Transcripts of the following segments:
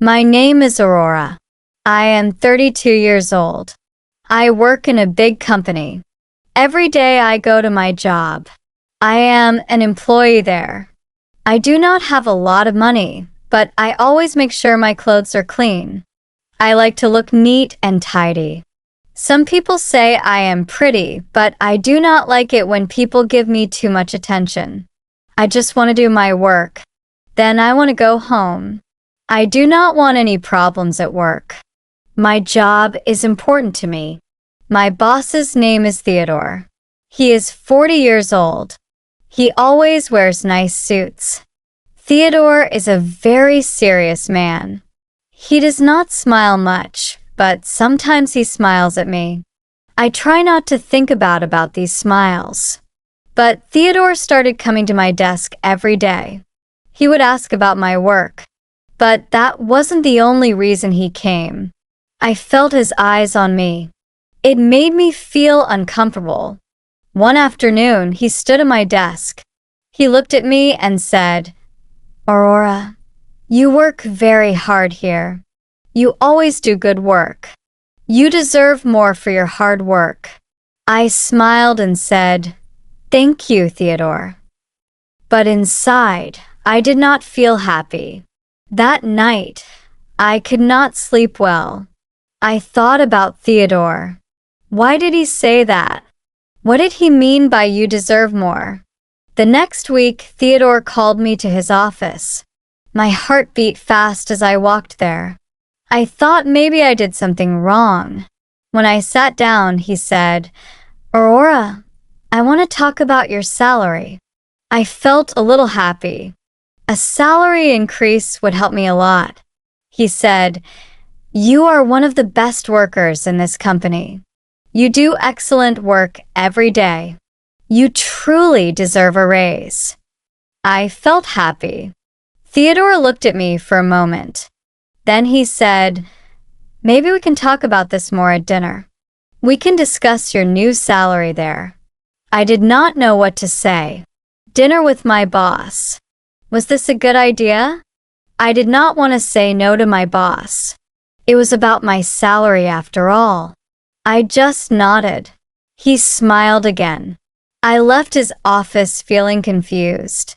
My name is Aurora. I am 32 years old. I work in a big company. Every day I go to my job. I am an employee there. I do not have a lot of money, but I always make sure my clothes are clean. I like to look neat and tidy. Some people say I am pretty, but I do not like it when people give me too much attention. I just want to do my work. Then I want to go home. I do not want any problems at work. My job is important to me. My boss's name is Theodore. He is 40 years old. He always wears nice suits. Theodore is a very serious man. He does not smile much, but sometimes he smiles at me. I try not to think about these smiles. But Theodore started coming to my desk every day. He would ask about my work. But that wasn't the only reason he came. I felt his eyes on me. It made me feel uncomfortable. One afternoon, he stood at my desk. He looked at me and said, "Aurora, you work very hard here. You always do good work. You deserve more for your hard work." I smiled and said, "Thank you, Theodore." But inside, I did not feel happy. That night, I could not sleep well. I thought about Theodore. Why did he say that? What did he mean by "you deserve more"? The next week, Theodore called me to his office. My heart beat fast as I walked there. I thought maybe I did something wrong. When I sat down, he said, "Aurora, I want to talk about your salary." I felt a little happy. A salary increase would help me a lot. He said, "You are one of the best workers in this company. You do excellent work every day. You truly deserve a raise." I felt happy. Theodore looked at me for a moment. Then he said, "Maybe we can talk about this more at dinner. We can discuss your new salary there." I did not know what to say. Dinner with my boss. Was this a good idea? I did not want to say no to my boss. It was about my salary after all. I just nodded. He smiled again. I left his office feeling confused.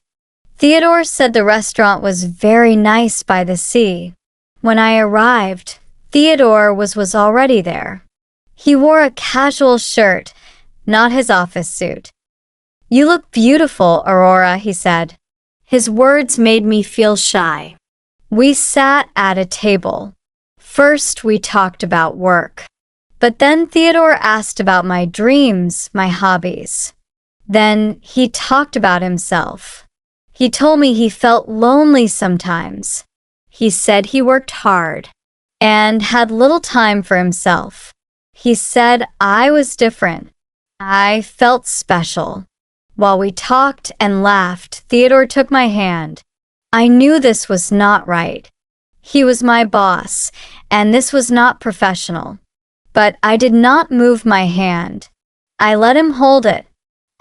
Theodore said the restaurant was very nice by the sea. When I arrived, Theodore was already there. He wore a casual shirt, not his office suit. "You look beautiful, Aurora," he said. His words made me feel shy. We sat at a table. First, we talked about work. But then Theodore asked about my dreams, my hobbies. Then he talked about himself. He told me he felt lonely sometimes. He said he worked hard and had little time for himself. He said I was different. I felt special. While we talked and laughed, Theodore took my hand. I knew this was not right. He was my boss, and this was not professional. But I did not move my hand. I let him hold it.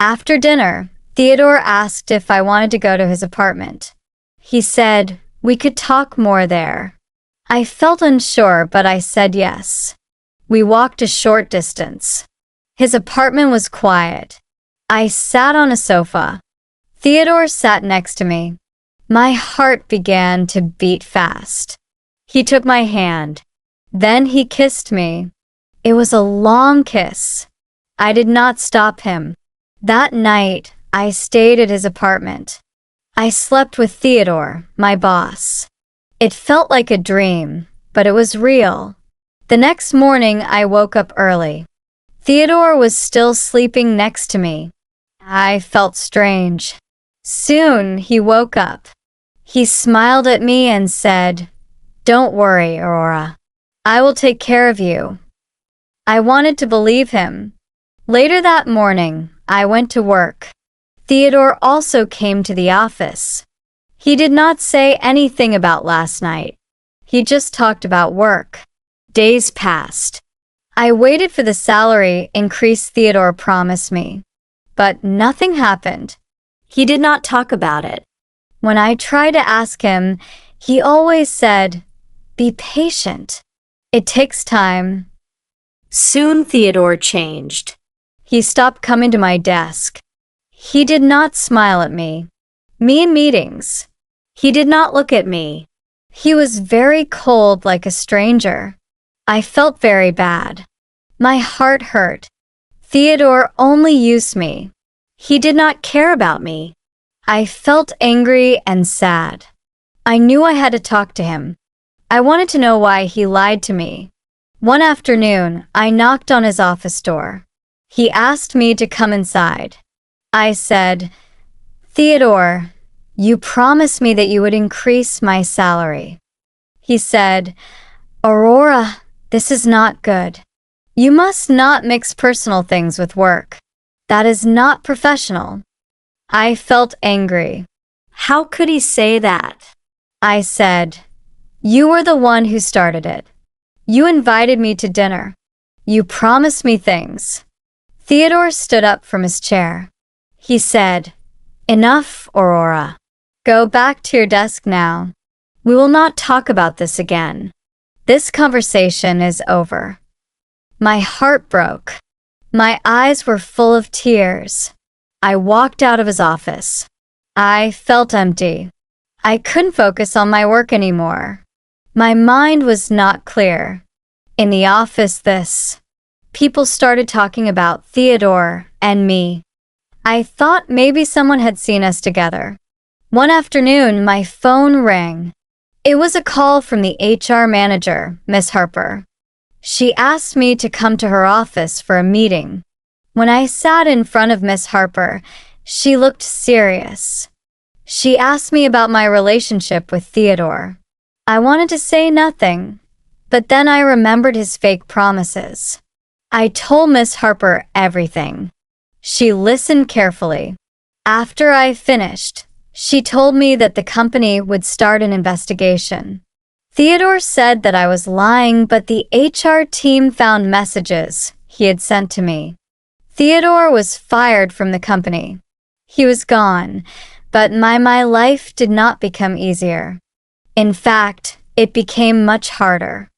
After dinner, Theodore asked if I wanted to go to his apartment. He said we could talk more there. I felt unsure, but I said yes. We walked a short distance. His apartment was quiet. I sat on a sofa. Theodore sat next to me. My heart began to beat fast. He took my hand. Then he kissed me. It was a long kiss. I did not stop him. That night, I stayed at his apartment. I slept with Theodore, my boss. It felt like a dream, but it was real. The next morning, I woke up early. Theodore was still sleeping next to me. I felt strange. Soon, he woke up. He smiled at me and said, "Don't worry, Aurora. I will take care of you." I wanted to believe him. Later that morning, I went to work. Theodore also came to the office. He did not say anything about last night. He just talked about work. Days passed. I waited for the salary increase Theodore promised me. But nothing happened. He did not talk about it. When I tried to ask him, he always said, Be patient. It takes time. Soon Theodore changed. He stopped coming to my desk. He did not smile at me. Me in meetings. He did not look at me. He was very cold, like a stranger. I felt very bad. My heart hurt. Theodore only used me. He did not care about me. I felt angry and sad. I knew I had to talk to him. I wanted to know why he lied to me. One afternoon, I knocked on his office door. He asked me to come inside. I said, "Theodore, you promised me that you would increase my salary." He said, "Aurora, this is not good. You must not mix personal things with work. That is not professional." I felt angry. How could he say that? I said, "You were the one who started it. You invited me to dinner. You promised me things." Theodore stood up from his chair. He said, "Enough, Aurora. Go back to your desk now. We will not talk about this again. This conversation is over." My heart broke. My eyes were full of tears. I walked out of his office. I felt empty. I couldn't focus on my work anymore. My mind was not clear. In the office, people started talking about Theodore and me. I thought maybe someone had seen us together. One afternoon, my phone rang. It was a call from the HR manager, Miss Harper. She asked me to come to her office for a meeting. When I sat in front of Miss Harper, she looked serious. She asked me about my relationship with Theodore. I wanted to say nothing, but then I remembered his fake promises. I told Miss Harper everything. She listened carefully. After I finished, she told me that the company would start an investigation. Theodore said that I was lying, but the HR team found messages he had sent to me. Theodore was fired from the company. He was gone, but my life did not become easier. In fact, it became much harder.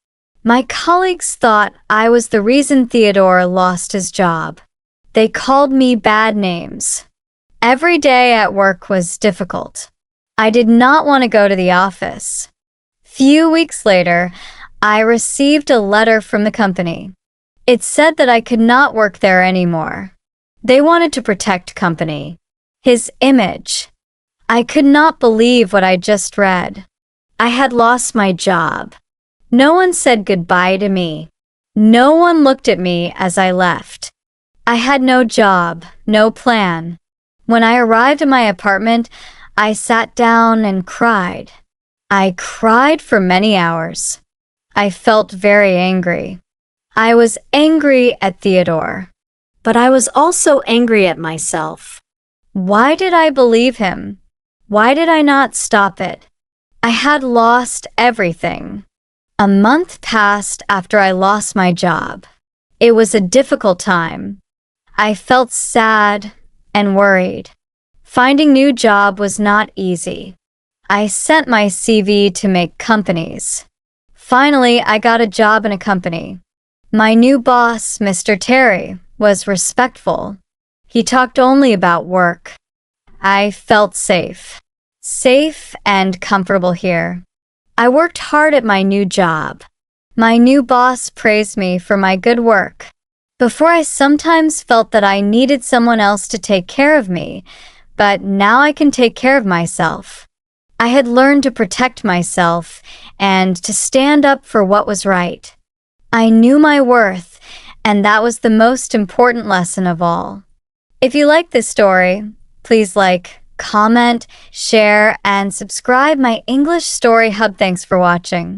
My colleagues thought I was the reason Theodore lost his job. They called me bad names. Every day at work was difficult. I did not want to go to the office. Few weeks later, I received a letter from the company. It said that I could not work there anymore. They wanted to protect company, his image. I could not believe what I just read. I had lost my job. No one said goodbye to me. No one looked at me as I left. I had no job, no plan. When I arrived at my apartment, I sat down and cried. I cried for many hours. I felt very angry. I was angry at Theodore, But I was also angry at myself. why did I believe him? Why did I not stop it? I had lost everything. A month passed after I lost my job. It was a difficult time. I felt sad and worried. Finding a new job was not easy. I sent my CV to make companies. Finally, I got a job in a company. My new boss, Mr. Terry, was respectful. He talked only about work. I felt safe and comfortable here. I worked hard at my new job. My new boss praised me for my good work. Before, I sometimes felt that I needed someone else to take care of me, but now I can take care of myself. I had learned to protect myself and to stand up for what was right. I knew my worth, and that was the most important lesson of all. If you like this story, please like, comment, share, and subscribe my English Story Hub. Thanks for watching.